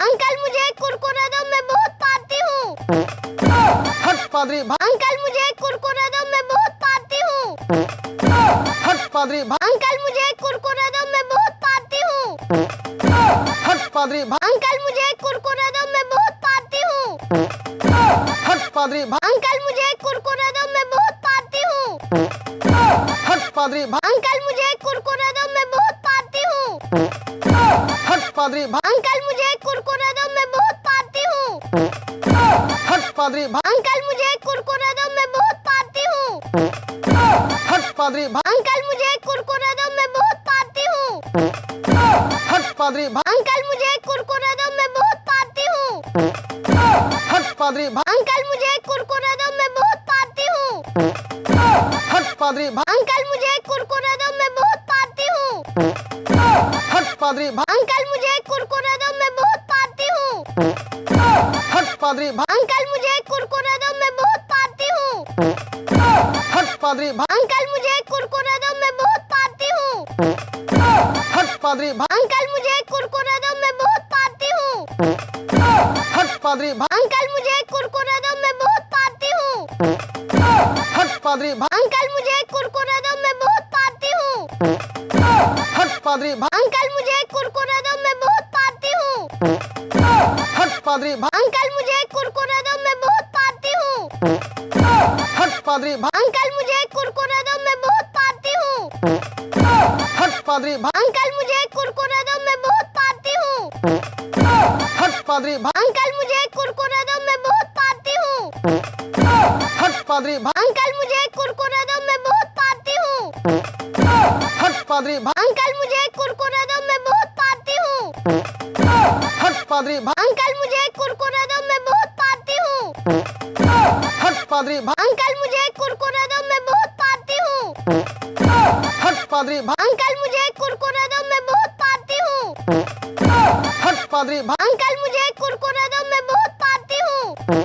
Uncle मुझे कुरकुरे दो, मैं बहुत पाती हूँ। हट पादरी अंकल मुझे कुरकुरे दो, मैं बहुत पाती हूँ। हट पादरी अंकल मुझे कुरकुरे दो, मैं बहुत पाती हूँ। हट पादरी अंकल मुझे कुरकुरे दो, मैं बहुत पाती हूँ। हट पादरी अंकल मुझे कुरकुरे दो, मैं बहुत पाती हूँ। हट पादरी अंकल मुझे कुरकुरे दो, मैं बहुत पाती हूँ। हट पादरी अंकल मुझे कुरकुरे दो, मैं बहुत पाती हूँ। हट पादरी अंकल मुझे कुरकुरे दो, मैं बहुत पाती हूँ। हट पादरी अंकल मुझे कुरकुरे दो, मैं बहुत पाती हूँ। हट पादरी अंकल मुझे कुरकुरे दो, मैं बहुत पाती हूँ। हट पादरी अंकल मुझे कुरकुरे दो, मैं बहुत पाती हूँ। हट पादरी अंकल मुझे कुरकुरे दो, मैं बहुत पाती हूँ। हट पादरी अंकल मुझे कुरकुरे दो, मैं बहुत पाती हूँ। हट पादरी अंकल मुझे कुरकुरे दो, मैं बहुत पाती हूँ। हट पादरी अंकल मुझे कुरकुरे दो, मैं बहुत पाती हूँ। हट पादरी अंकल मुझे कुरकुरे दो, मैं बहुत पाती हूँ। हट पादरी अंकल मुझे कुरकुरे दो, मैं बहुत पाती हूँ। हट पादरी अंकल मुझे कुरकुरे दो, मैं बहुत पाती हूँ। हट पादरी अंकल मुझे कुरकुरे दो, मैं बहुत पाती हूँ। हट पादरी अंकल मुझे कुरकुरे दो, मैं बहुत पाती हूँ। हट पादरी अंकल मुझे कुरकुरे दो, मैं बहुत पाती हूँ। हट पादरी अंकल मुझे कुरकुरे दो, मैं बहुत पाती हूँ। हट पादरी अंकल मुझे कुरकुरे दो, मैं बहुत पाती हूँ। हट पादरी अंकल मुझे कुरकुरे दो, मैं बहुत पाती हूँ। हट पादरी अंकल मुझे कुरकुरे दो, मैं बहुत पाती हूँ। हट पादरी अंकल मुझे कुरकुरे दो, मैं बहुत पाती हूँ। हट पादरी अंकल मुझे कुरकुरे दो, मैं बहुत पाती हूँ। हट पादरी अंकल मुझे कुरकुरे दो, मैं बहुत पाती हूँ। हट पादरी अंकल मुझे कुरकुरे दो, मैं बहुत पाती हूँ।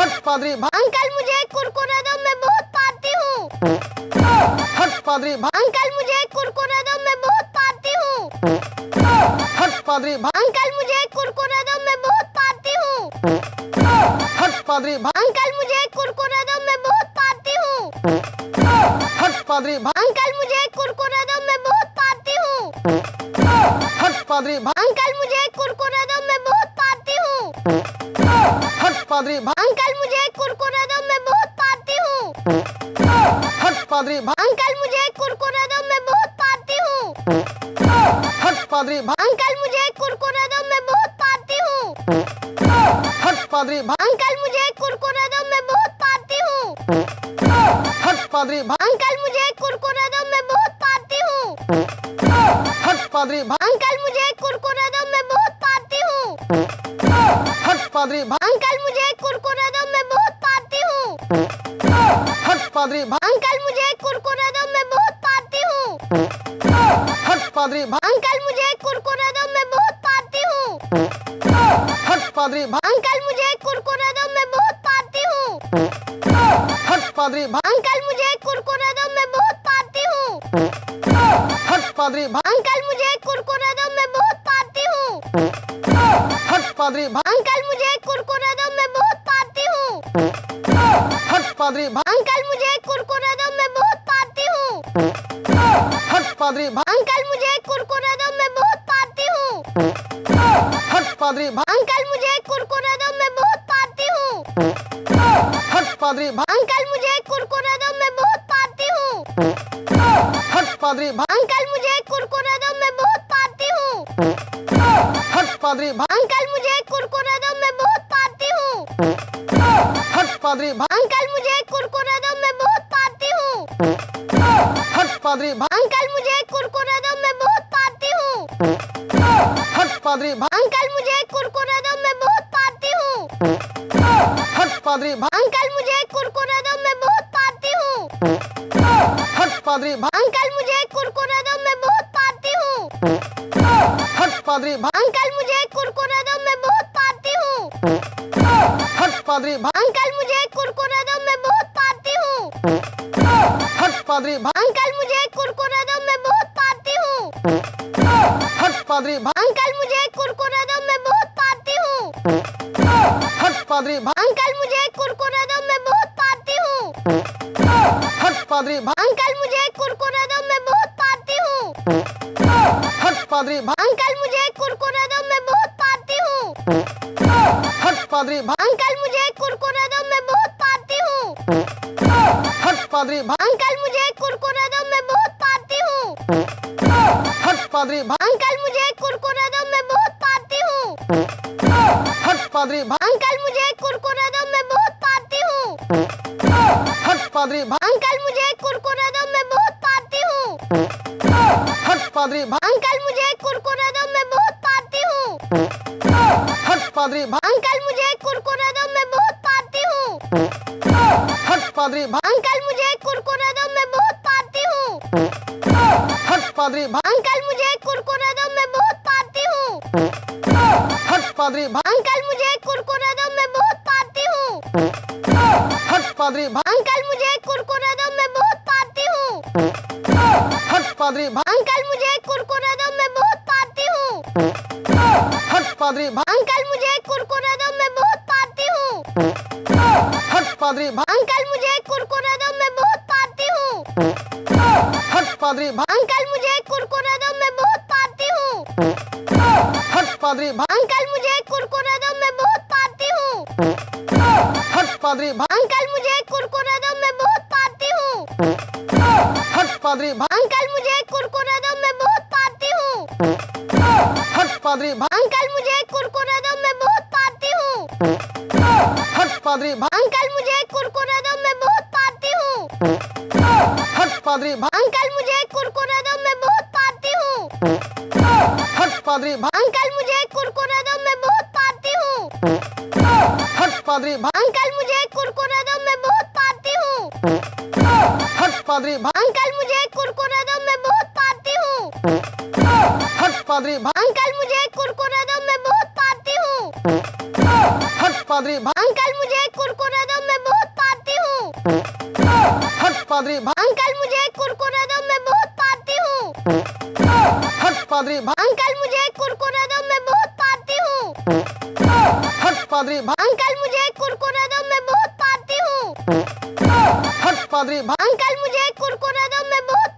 हट पादरी अंकल मुझे कुरकुरे दो, मैं बहुत पाती हूँ। हट पादरी अंकल मुझे कुरकुरे दो, मैं बहुत पाती हूँ। हट पादरी अंकल मुझे कुरकुरे दो, मैं बहुत पाती हूँ। हट पादरी अंकल मुझे कुरकुरे दो, मैं बहुत पाती हूँ। हट पादरी अंकल मुझे कुरकुरे दो, मैं बहुत पाती हूँ। हट पादरी अंकल मुझे कुरकुरे दो, मैं बहुत पाती हूँ। हट पादरी अंकल मुझे कुरकुरे दो, मैं बहुत पाती हूँ। हट पादरी अंकल मुझे कुरकुरे दो, मैं बहुत पाती हूँ। हट पादरी अंकल मुझे कुरकुरे दो, मैं बहुत पाती हूँ। हट पादरी अंकल मुझे कुरकुरे दो, मैं बहुत पाती हूँ। हट पादरी अंकल मुझे कुरकुरे दो, मैं बहुत पाती हूँ। हट पादरी अंकल मुझे कुरकुरे दो, मैं बहुत पाती हूँ। हट पादरी अंकल मुझे कुरकुरे दो, मैं बहुत पाती हूँ। हट पादरी अंकल मुझे कुरकुरे दो, मैं बहुत पाती हूँ। हट पादरी अंकल मुझे कुरकुरे दो, मैं बहुत पाती हूँ। हट पादरी अंकल मुझे कुरकुरे दो, मैं बहुत पाती हूँ। हट पादरी अंकल मुझे कुरकुरे दो, मैं बहुत पाती हूँ। हट पादरी अंकल मुझे कुरकुरे दो, मैं बहुत पाती हूँ। हट पादरी अंकल मुझे कुरकुरे दो, मैं बहुत पाती हूँ। हट पादरी अंकल मुझे कुरकुरे दो, मैं बहुत पाती हूँ। हट पादरी अंकल मुझे कुरकुरे दो, मैं बहुत पाती हूँ। हट पादरी अंकल मुझे कुरकुरे दो, मैं बहुत पाती हूँ। हट पादरी अंकल मुझे कुरकुरे दो, मैं बहुत पाती हूँ। हट पादरी अंकल मुझे कुरकुरे दो, मैं बहुत पाती हूँ। हट पादरी अंकल मुझे कुरकुरे दो, मैं बहुत पाती हूँ। हट पादरी अंकल मुझे कुरकुरे दो, मैं बहुत पाती हूँ। हट पादरी अंकल मुझे कुरकुरे दो, मैं बहुत पाती हूँ। हट पादरी अंकल मुझे कुरकुरे दो, मैं बहुत पाती हूँ। हट पादरी अंकल मुझे कुरकुरे दो, मैं बहुत पाती हूँ। हट पादरी अंकल मुझे कुरकुरे दो, मैं बहुत पाती हूँ। हट पादरी अंकल मुझे कुरकुरे दो, मैं बहुत पाती हूँ। हट पादरी अंकल मुझे कुरकुरे दो, मैं बहुत पाती हूँ। हट पादरी अंकल मुझे कुरकुरे दो, मैं बहुत पाती हूँ। हट पादरी अंकल मुझे कुरकुरे दो, मैं बहुत पादरी अंकल मुझे एक कुरकुरा दो, मैं बहुत पाती हूँ। हट पादरी अंकल मुझे एक कुरकुरा दो, मैं बहुत पाती हूँ। हट पादरी अंकल मुझे एक कुरकुरा दो, मैं बहुत पाती हूँ। हट पादरी अंकल मुझे एक कुरकुरा दो, मैं बहुत पाती हूँ। हट पादरी अंकल मुझे एक कुरकुरा दो, मैं बहुत पाती हूँ। हट पादरी अंकल मुझे एक कुरकुरा दो, मैं बहुत पाती हूँ। हट पादरी अंकल मुझे एक कुरकुरा दो, मैं बहुत पाती हूँ। हट पादरी अंकल मुझे एक कुरकुरा दो, मैं बहुत पाती हूँ। हट पादरी अंकल मुझे एक कुरकुरा दो, मैं बहुत पाती हूँ। हट पादरी अंकल मुझे एक कुरकुरा दो, मैं बहुत पाती हूँ। हट पादरी अंकल मुझे एक कुरकुरा दो, मैं बहुत पाती हूँ। हट पादरी अंकल मुझे एक कुरकुरा दो, मैं बहुत पाती हूँ। हट पादरी अंकल मुझे एक कुरकुरा दो, मैं बहुत पाती हूँ। हट पादरी अंकल मुझे एक कुरकुरा दो, मैं बहुत पाती हूँ। हट पादरी अंकल मुझे एक कुरकुरा दो, मैं बहुत पाती हूँ। हट पादरी अंकल मुझे एक कुरकुरा दो, मैं बहुत पाती हूँ। हट पादरी अंकल मुझे एक कुरकुरा दो, मैं बहुत पाती हूँ। हट पादरी अंकल मुझे एक कुरकुरा दो, मैं बहुत पाती हूँ। हट पादरी अंकल मुझे एक कुरकुरा दो, मैं बहुत पाती हूँ। हट पादरी अंकल मुझे एक कुरकुरा दो, मैं बहुत पाती हूँ। हट पादरी अंकल मुझे एक कुरकुरा दो, मैं बहुत पाती हूँ। हट पादरी अंकल मुझे एक कुरकुरा दो, मैं बहुत पाती हूँ। हट पादरी अंकल मुझे एक कुरकुरा दो, मैं बहुत पाती हूँ। हट पादरी अंकल मुझे एक कुरकुरा दो, मैं बहुत पाती हूँ। हट पादरी अंकल मुझे एक कुरकुरा दो, मैं बहुत पाती हूँ। हट पादरी अंकल मुझे एक कुरकुरा दो, मैं बहुत पाती हूँ। हट पादरी अंकल मुझे एक कुरकुरा दो, मैं बहुत पाती हूँ। हट पादरी अंकल मुझे एक कुरकुरा दो, मैं बहुत पाती हूँ। हट पादरी अंकल मुझे एक कुरकुरा दो, मैं बहुत पाती हूँ। हट पादरी अंकल मुझे एक कुरकुरा दो, मैं बहुत पाती हूँ। हट पादरी अंकल मुझे एक कुरकुरा दो, मैं बहुत पाती हूँ। हट पादरी अंकल मुझे एक कुरकुरा दो, मैं बहुत पाती हूँ। हट पादरी अंकल मुझे एक कुरकुरा दो, मैं बहुत पाती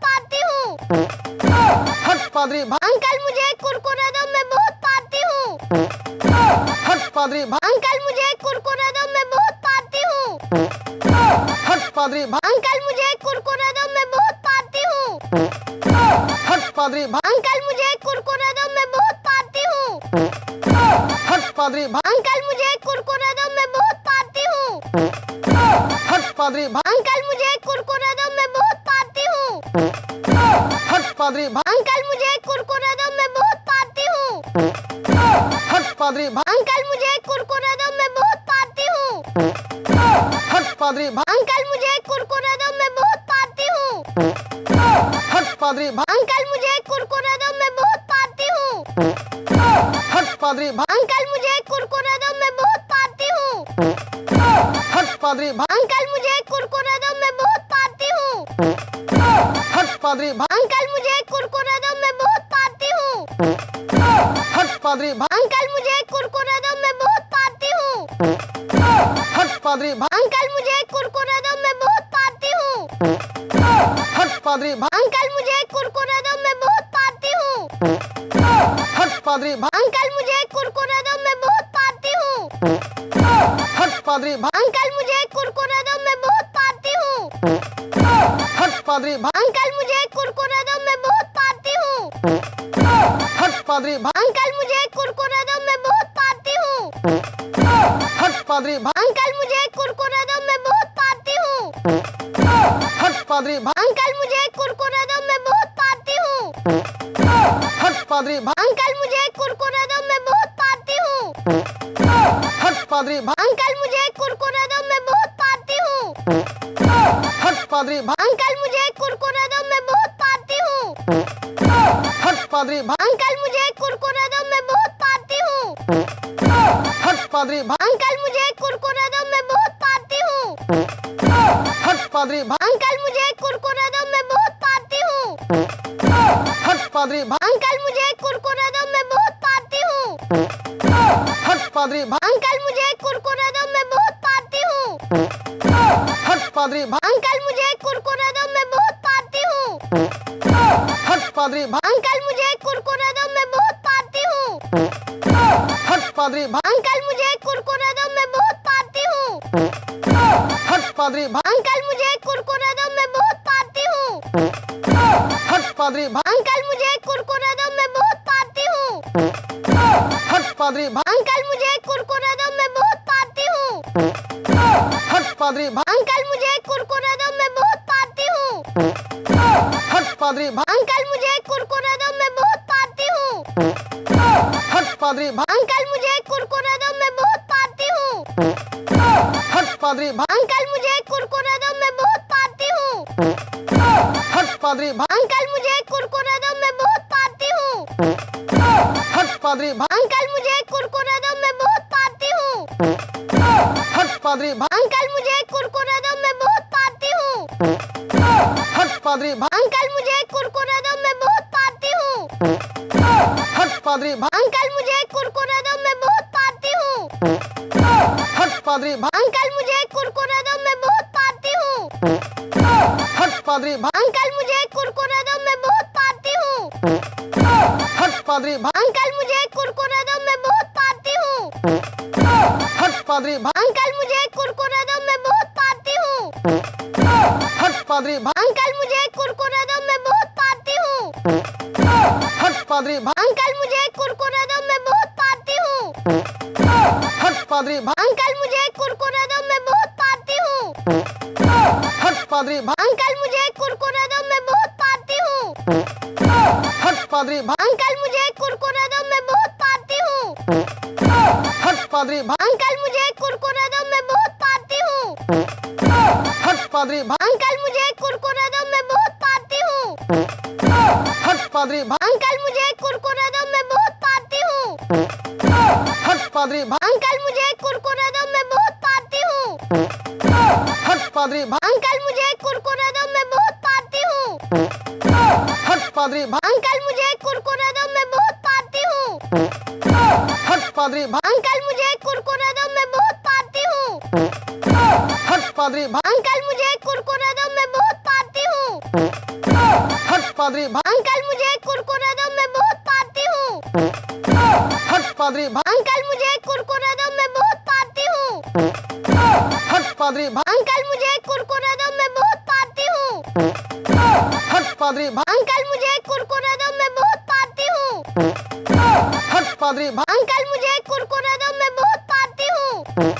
हूँ। हट पादरी अंकल मुझे एक कुरकुरा दो, मैं बहुत पाती हूँ। हट पादरी अंकल मुझे एक कुरकुरा दो, मैं बहुत पाती हूँ। हट पादरी अंकल मुझे एक कुरकुरा दो, मैं बहुत पाती हूँ। हट पादरी अंकल मुझे एक कुरकुरा दो, मैं बहुत पाती हूँ। हट पादरी अंकल मुझे एक कुरकुरा दो, मैं बहुत पाती हूँ। हट पादरी अंकल मुझे एक कुरकुरा दो, मैं बहुत पाती हूँ। हट पादरी अंकल मुझे एक कुरकुरा दो, मैं बहुत पाती हूँ। हट पादरी अंकल मुझे एक कुरकुरा दो, मैं बहुत पाती हूँ। हट पादरी अंकल मुझे एक कुरकुरा दो, मैं बहुत पाती हूँ। हट पादरी अंकल मुझे एक कुरकुरा दो, मैं बहुत पाती हूँ। हट पादरी अंकल मुझे एक कुरकुरा दो, मैं बहुत पाती हूँ। हट पादरी अंकल मुझे एक कुरकुरा दो, मैं बहुत पाती हूँ। हट पादरी अंकल मुझे एक कुरकुरा दो, मैं बहुत पाती हूँ। हट पादरी अंकल मुझे एक कुरकुरा दो, मैं बहुत पाती हूँ। हट पादरी अंकल मुझे एक कुरकुरा दो, मैं बहुत पाती हूँ। हट पादरी अंकल मुझे एक कुरकुरा दो, मैं बहुत पाती हूँ। हट पादरी अंकल मुझे एक कुरकुरा दो, मैं बहुत पाती हूँ। हट पादरी अंकल मुझे एक कुरकुरा दो, मैं बहुत पाती हूँ। हट पादरी अंकल मुझे एक कुरकुरा दो, मैं बहुत पाती हूँ। हट पादरी अंकल मुझे एक कुरकुरा दो, मैं बहुत पाती हूँ। हट पादरी अंकल मुझे एक कुरकुरा दो, मैं बहुत पाती हूँ। हट पादरी अंकल मुझे एक कुरकुरा दो, मैं बहुत पाती हूँ। हट पादरी अंकल मुझे एक कुरकुरा दो, मैं बहुत पाती हूँ। हट पादरी अंकल मुझे एक कुरकुरा दो, मैं बहुत पाती हूँ। हट पादरी अंकल मुझे एक कुरकुरा दो, मैं बहुत पाती हूँ। हट पादरी अंकल मुझे एक कुरकुरा दो, मैं बहुत पाती हूँ। हट पादरी अंकल मुझे एक कुरकुरा दो, मैं बहुत पाती हूँ। हट पादरी अंकल मुझे एक कुरकुरा दो, मैं बहुत पाती हूँ। हट पादरी अंकल मुझे एक कुरकुरा दो, मैं बहुत पाती हूँ। हट पादरी अंकल मुझे एक कुरकुरा दो, पादरी अंकल मुझे एक कुरकुरा दो, मैं बहुत पाती हूँ। हट पादरी अंकल मुझे एक कुरकुरा दो, मैं बहुत पाती हूँ। हट पादरी अंकल मुझे एक कुरकुरा दो, मैं बहुत पाती हूँ। हट पादरी अंकल मुझे एक कुरकुरा दो, मैं बहुत पाती हूँ। हट पादरी अंकल मुझे एक कुरकुरा दो, मैं बहुत पाती हूँ। हट पादरी अंकल मुझे एक कुरकुरा दो, मैं बहुत पाती हूँ। हट पादरी अंकल मुझे एक कुरकुरा दो, मैं बहुत पाती हूँ। हट पादरी अंकल मुझे एक कुरकुरा दो, मैं बहुत पाती हूँ। हट पादरी अंकल मुझे एक कुरकुरा दो, मैं बहुत पाती हूँ। हट पादरी अंकल मुझे एक कुरकुरा दो, मैं बहुत पाती हूँ। हट पादरी अंकल मुझे एक कुरकुरा दो, मैं बहुत पाती हूँ। हट पादरी अंकल मुझे एक कुरकुरा दो, मैं बहुत पाती हूँ। हट पादरी अंकल मुझे एक कुरकुरा दो, मैं बहुत पाती हूँ। हट पादरी अंकल मुझे एक कुरकुरा दो, मैं बहुत पाती हूँ। हट पादरी अंकल मुझे एक कुरकुरा दो, मैं बहुत पाती हूँ। हट पादरी अंकल मुझे एक कुरकुरा दो, मैं बहुत पाती हूँ। हट पादरी अंकल मुझे एक कुरकुरा दो, मैं बहुत पाती हूँ। हट पादरी अंकल मुझे एक कुरकुरा दो, मैं बहुत पाती हूँ। हट पादरी अंकल मुझे एक कुरकुरा दो, मैं बहुत पाती हूँ। हट पादरी अंकल मुझे एक कुरकुरा दो, मैं बहुत पाती हूँ। हट पादरी अंकल मुझे एक कुरकुरा दो, मैं बहुत पाती हूँ। हट पादरी अंकल मुझे एक कुरकुरा दो, मैं बहुत पाती हूँ। हट पादरी अंकल मुझे एक कुरकुरा दो, मैं बहुत पाती हूँ। हट पादरी अंकल मुझे एक कुरकुरा दो, मैं बहुत पाती हूँ। हट पादरी अंकल मुझे एक कुरकुरा दो, मैं बहुत पाती हूँ। हट पादरी अंकल मुझे एक कुरकुरा दो, मैं बहुत पाती हूँ। हट पादरी अंकल मुझे एक कुरकुरा दो, मैं बहुत पाती हूँ। हट पादरी अंकल मुझे एक कुरकुरा दो, मैं बहुत पाती हूँ। हट पादरी अंकल मुझे एक कुरकुरा दो, मैं बहुत पाती हूँ। हट पादरी अंकल मुझे एक कुरकुरा दो, मैं बहुत पाती हूँ। हट पादरी अंकल मुझे एक कुरकुरा दो, मैं बहुत पाती हूँ। हट पादरी अंकल मुझे एक कुरकुरा दो, मैं बहुत पाती हूँ। हट पादरी अंकल मुझे एक कुरकुरा दो, मैं बहुत पाती हूँ। हट पादरी अंकल मुझे एक कुरकुरा दो, मैं बहुत पाती हूँ। हट पादरी अंकल मुझे एक कुरकुरा दो, मैं बहुत पाती हूँ। हट पादरी अंकल मुझे एक कुरकुरा दो, मैं बहुत पाती हूँ।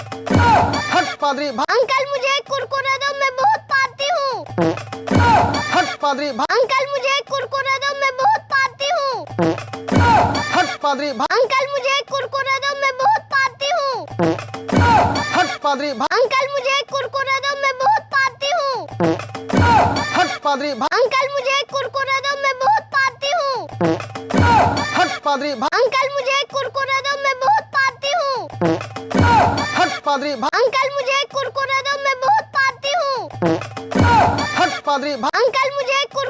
हट पादरी अंकल मुझे एक कुरकुरा दो, मैं बहुत पाती हूँ। हट पादरी अंकल मुझे एक कुरकुरा दो, मैं बहुत पाती हूँ। हट पादरी अंकल मुझे एक कुरकुरा दो, मैं बहुत पाती हूँ। हट पादरी अंकल मुझे एक कुरकुरा दो, मैं बहुत पाती हूँ। हट पादरी अंकल मुझे एक कुरकुरा दो, मैं बहुत पाती हूँ। हट पादरी अंकल मुझे एक कुरकुरा दो, मैं बहुत पाती हूँ। हट पादरी अंकल मुझे एक कुरकुरा दो, मैं बहुत पाती हूँ। हट पादरी अंकल मुझे एक कुरकुरा दो,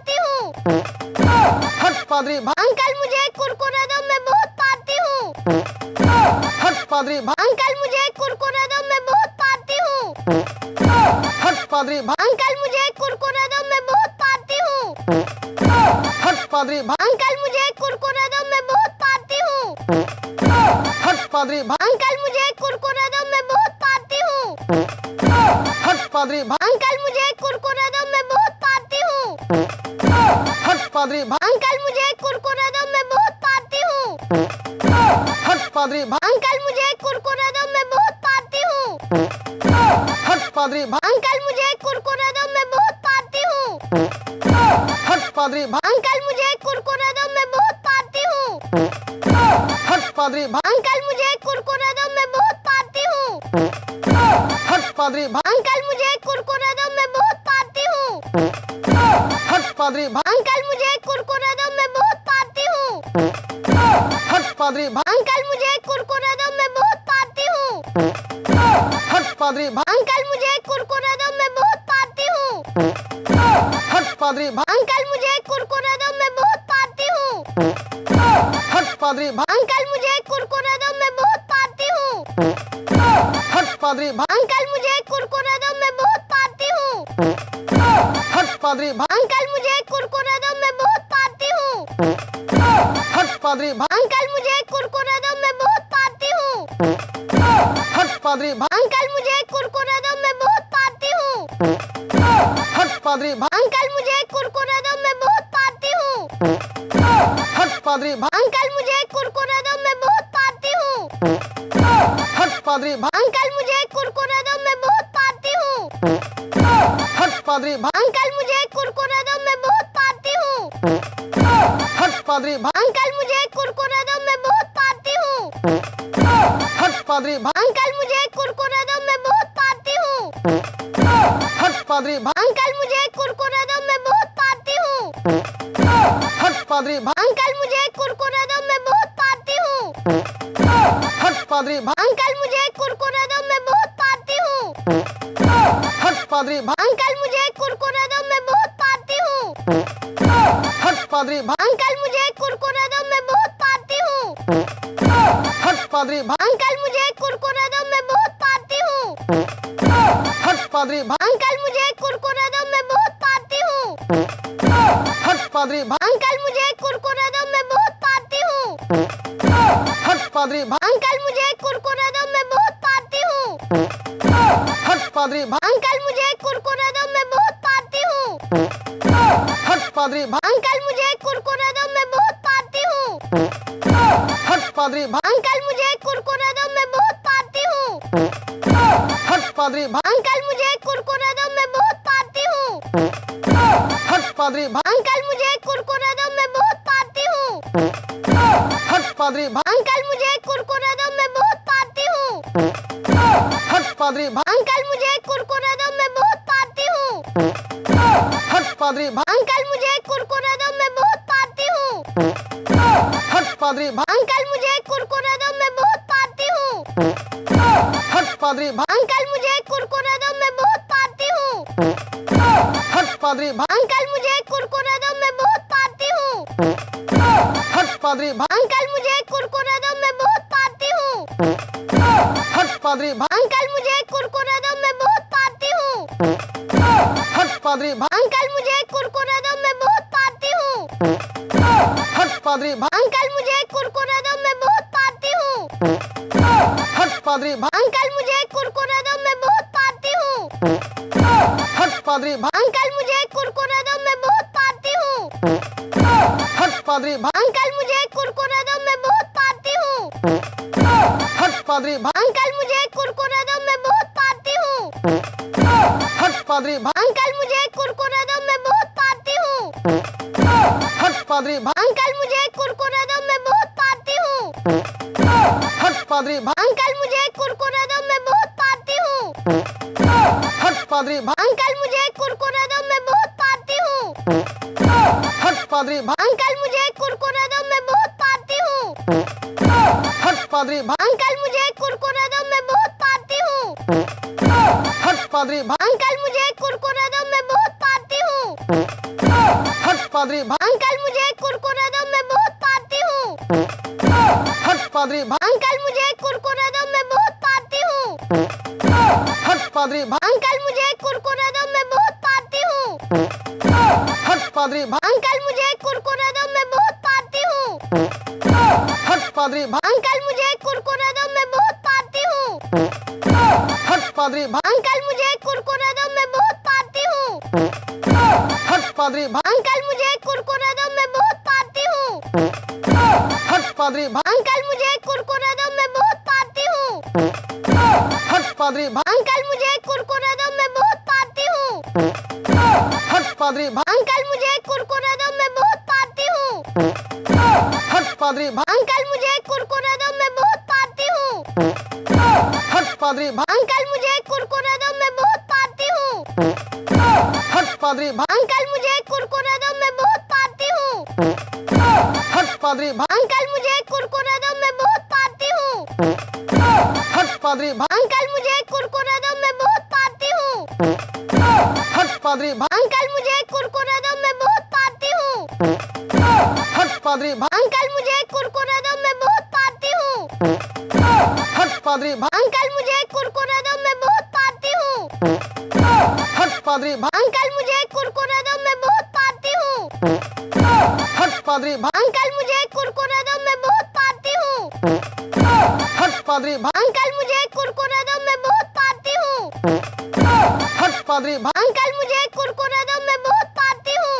मैं बहुत पाती हूँ। हट पादरी अंकल मुझे एक कुरकुरा दो, मैं बहुत पाती हूँ। हट पादरी अंकल मुझे एक कुरकुरा दो, मैं बहुत पाती हूँ। हट पादरी अंकल मुझे एक कुरकुरा दो, मैं बहुत पाती हूँ। हट पादरी अंकल मुझे एक कुरकुरा दो, मैं बहुत पाती हूँ। हट पादरी अंकल मुझे एक कुरकुरा दो, मैं बहुत पाती हूँ। हट पादरी अंकल मुझे एक कुरकुरा दो, मैं बहुत पाती हूँ। हट पादरी अंकल मुझे एक कुरकुरा दो, मैं बहुत पाती हूँ। हट पादरी अंकल मुझे एक कुरकुरा दो, मैं बहुत पाती हूँ। हट पादरी अंकल मुझे एक कुरकुरा दो, मैं बहुत पाती हूँ। हट पादरी अंकल मुझे एक कुरकुरा दो, मैं बहुत पाती हूँ। हट पादरी अंकल मुझे एक कुरकुरा दो, मैं बहुत पाती हूँ। हट पादरी अंकल मुझे एक कुरकुरा दो, मैं बहुत पाती हूँ। हट पादरी अंकल मुझे एक कुरकुरा दो, मैं बहुत पाती हूँ। हट पादरी अंकल मुझे एक कुरकुरा दो, मैं बहुत पाती हूँ। हट पादरी अंकल मुझे एक कुरकुरा दो, मैं बहुत पाती हूँ। हट पादरी अंकल मुझे एक कुरकुरा दो, मैं बहुत पाती हूँ। हट पादरी अंकल मुझे एक कुरकुरा दो, मैं बहुत पाती हूँ। हट पादरी अंकल मुझे एक कुरकुरा दो, मैं बहुत पाती हूँ। हट पादरी अंकल मुझे एक कुरकुरा दो, पादरी अंकल मुझे कुरकुरे दो मैं बहुत पाती हूँ। हट पादरी अंकल मुझे कुरकुरे दो मैं बहुत पाती हूँ। हट पादरी अंकल मुझे कुरकुरे दो मैं बहुत पाती हूँ। हट पादरी अंकल मुझे कुरकुरे दो मैं बहुत पाती हूँ। हट पादरी अंकल मुझे कुरकुरे दो मैं बहुत पाती हूँ। हट पादरी अंकल मुझे कुरकुरे दो मैं बहुत पाती हूँ। हट पादरी अंकल मुझे कुरकुरे दो मैं बहुत पाती हूँ। हट पादरी अंकल मुझे कुरकुरे दो मैं बहुत पाती हूँ। हट पादरी अंकल मुझे कुरकुरे दो मैं बहुत पाती हूँ। हट पादरी अंकल मुझे कुरकुरे दो मैं बहुत पाती हूँ। हट पादरी अंकल मुझे कुरकुरे दो मैं बहुत पाती हूँ। हट पादरी अंकल मुझे कुरकुरे दो मैं बहुत पाती हूँ। हट पादरी अंकल मुझे कुरकुरे दो मैं बहुत पाती हूँ। हट पादरी अंकल मुझे कुरकुरे दो मैं बहुत पाती हूँ। हट पादरी अंकल मुझे कुरकुरे दो मैं बहुत पाती हूँ। हट पादरी अंकल मुझे कुरकुरे दो मैं बहुत पाती हूँ। हट पादरी अंकल मुझे कुरकुरे दो मैं बहुत पाती हूँ। हट पादरी अंकल मुझे कुरकुरे दो मैं बहुत पाती हूँ। हट पादरी अंकल मुझे कुरकुरे दो मैं बहुत पाती हूँ। हट पादरी अंकल मुझे कुरकुरे दो मैं बहुत पाती हूँ। हट पादरी अंकल मुझे कुरकुरे दो मैं बहुत पाती हूँ। हट पादरी अंकल मुझे कुरकुरे दो मैं बहुत पाती हूँ। हट पादरी अंकल मुझे कुरकुरे दो मैं बहुत पाती हूँ। हट पादरी अंकल मुझे कुरकुरे दो मैं बहुत पाती हूँ। हट पादरी अंकल मुझे कुरकुरे दो मैं बहुत पाती हूँ। हट पादरी अंकल मुझे कुरकुरे दो मैं बहुत पाती हूँ। हट पादरी अंकल मुझे कुरकुरे दो मैं बहुत पाती हूँ। हट पादरी अंकल मुझे कुरकुरे दो मैं बहुत पाती हूँ। हट पादरी अंकल मुझे कुरकुरे दो मैं बहुत पाती हूँ। हट पादरी अंकल मुझे कुरकुरे दो मैं बहुत पाती हूँ। हट पादरी अंकल मुझे कुरकुरे दो मैं बहुत पाती हूँ। हट पादरी अंकल मुझे कुरकुरे दो मैं बहुत पाती हूँ। हट पादरी अंकल मुझे कुरकुरे दो मैं बहुत पाती हूँ। हट पादरी अंकल मुझे कुरकुरे दो मैं बहुत पाती हूँ। हट पादरी अंकल मुझे कुरकुरे दो मैं बहुत पाती हूँ। हट पादरी अंकल मुझे कुरकुरे दो मैं बहुत पाती हूँ। हट पादरी अंकल मुझे कुरकुरे दो मैं बहुत पाती हूँ। हट पादरी अंकल मुझे कुरकुरे दो मैं बहुत पाती हूँ। हट पादरी अंकल मुझे कुरकुरे दो मैं बहुत पाती हूँ। हट पादरी अंकल मुझे कुरकुरे दो मैं बहुत पाती हूँ। हट पादरी अंकल मुझे कुरकुरे दो मैं बहुत पाती हूँ। हट पादरी अंकल मुझे कुरकुरे दो मैं बहुत पाती हूँ। हट पादरी अंकल मुझे कुरकुरे दो मैं बहुत पाती हूँ। हट पादरी अंकल मुझे कुरकुरे दो मैं बहुत पाती हूँ। हट पादरी अंकल मुझे कुरकुरे दो मैं बहुत पाती हूँ। हट पादरी अंकल मुझे कुरकुरे दो मैं बहुत पाती हूँ। हट पादरी अंकल मुझे कुरकुरे दो मैं बहुत पाती हूँ। हट पादरी अंकल मुझे कुरकुरे दो मैं बहुत पाती हूँ। हट पादरी अंकल मुझे कुरकुरे दो मैं बहुत पाती हूँ। हट पादरी अंकल मुझे कुरकुरे दो मैं बहुत पाती हूँ। हट पादरी अंकल मुझे कुरकुरे दो मैं बहुत पाती हूँ। हट पादरी अंकल मुझे कुरकुरे दो मैं बहुत पाती हूँ। हट पादरी अंकल मुझे कुरकुरे दो मैं बहुत पाती हूँ। हट पादरी अंकल मुझे कुरकुरे दो मैं बहुत पाती हूँ। हट पादरी अंकल मुझे कुरकुरे दो मैं बहुत पाती हूँ। हट पादरी अंकल मुझे कुरकुरे दो मैं बहुत पाती हूँ। हट पादरी अंकल मुझे कुरकुरे दो मैं बहुत पाती हूँ। हट पादरी अंकल मुझे कुरकुरे दो मैं बहुत पाती हूँ। हट पादरी अंकल मुझे कुरकुरे दो मैं बहुत पाती हूँ। हट पादरी अंकल मुझे कुरकुरे दो मैं बहुत पाती हूँ। हट पादरी अंकल मुझे कुरकुरे दो मैं बहुत पाती हूँ। हट पादरी अंकल मुझे कुरकुरे दो मैं बहुत पाती हूँ। हट पादरी अंकल मुझे कुरकुरे दो, मैं बहुत पाती हूँ। हट पादरी अंकल मुझे कुरकुरे दो, मैं बहुत पाती हूँ। हट पादरी अंकल मुझे कुरकुरे दो, मैं बहुत पाती हूँ। हट पादरी अंकल मुझे कुरकुरे दो, मैं बहुत पाती हूँ।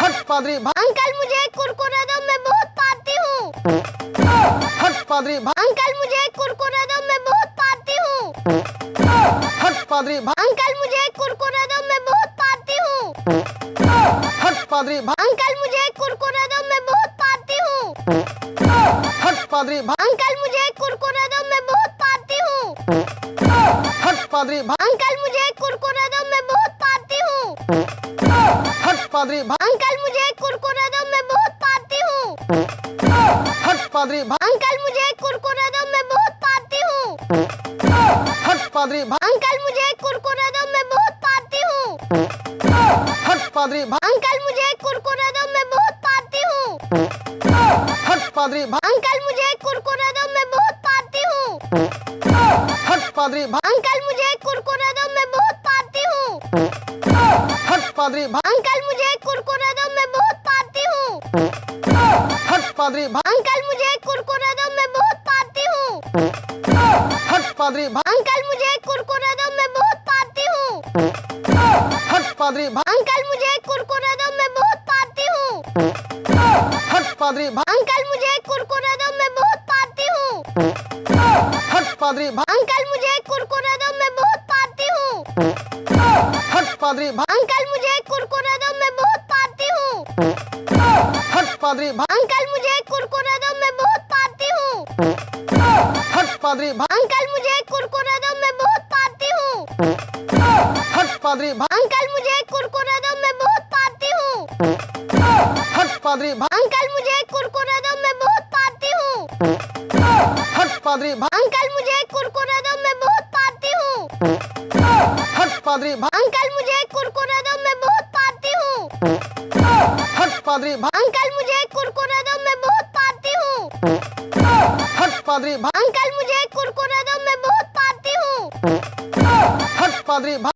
हट पादरी अंकल मुझे कुरकुरे दो, मैं बहुत पाती हूँ। हट पादरी अंकल मुझे कुरकुरे दो, मैं बहुत पाती हूँ। हट पादरी अंकल मुझे कुरकुरे दो, मैं बहुत पाती हूँ। हट पादरी अंकल मुझे कुरकुरे दो, मैं बहुत पाती हूँ। हट पादरी अंकल मुझे कुरकुरे दो, मैं बहुत पाती हूँ। हट पादरी अंकल मुझे कुरकुरे दो, मैं बहुत पाती हूँ। हट पादरी अंकल मुझे कुरकुरे दो, मैं बहुत पाती हूँ। हट पादरी अंकल मुझे कुरकुरे दो, मैं बहुत पाती हूँ। हट पादरी अंकल मुझे कुरकुरे दो, मैं बहुत पाती हूँ। हट पादरी अंकल मुझे कुरकुरे दो, मैं बहुत पाती हूँ। हट पादरी अंकल मुझे कुरकुरे दो, मैं बहुत पाती हूँ। हट पादरी अंकल मुझे कुरकुरे दो, मैं बहुत पाती हूँ। हट पादरी अंकल मुझे कुरकुरे दो, मैं बहुत पाती हूँ। हट पादरी अंकल मुझे कुरकुरे दो, मैं बहुत पाती हूँ। हट पादरी अंकल मुझे कुरकुरे दो, मैं बहुत पाती हूँ। हट पादरी अंकल मुझे कुरकुरे दो, मैं बहुत पाती हूँ। हट पादरी अंकल मुझे कुरकुरे दो, मैं बहुत पाती हूँ। हट पादरी अंकल मुझे कुरकुरे दो, मैं बहुत पाती हूँ। हट पादरी अंकल मुझे कुरकुरे दो, मैं बहुत पाती हूँ। हट पादरी अंकल मुझे कुरकुरे दो, मैं बहुत पाती हूँ। हट पादरी अंकल मुझे कुरकुरे दो, मैं बहुत पाती हूँ। हट पादरी अंकल मुझे कुरकुरे दो, मैं बहुत पाती हूँ। हट पादरी अंकल मुझे कुरकुरे दो, मैं बहुत पाती हूँ। हट पादरी अंकल मुझे कुरकुरे दो, मैं बहुत पाती हूँ। हट पादरी अंकल मुझे कुरकुरे दो, मैं बहुत पाती हूँ। हट पादरी अंकल मुझे कुरकुरे दो, मैं बहुत पाती हूँ। हट पादरी अंकल मुझे कुरकुरे दो, मैं बहुत पाती हूँ। हट पादरी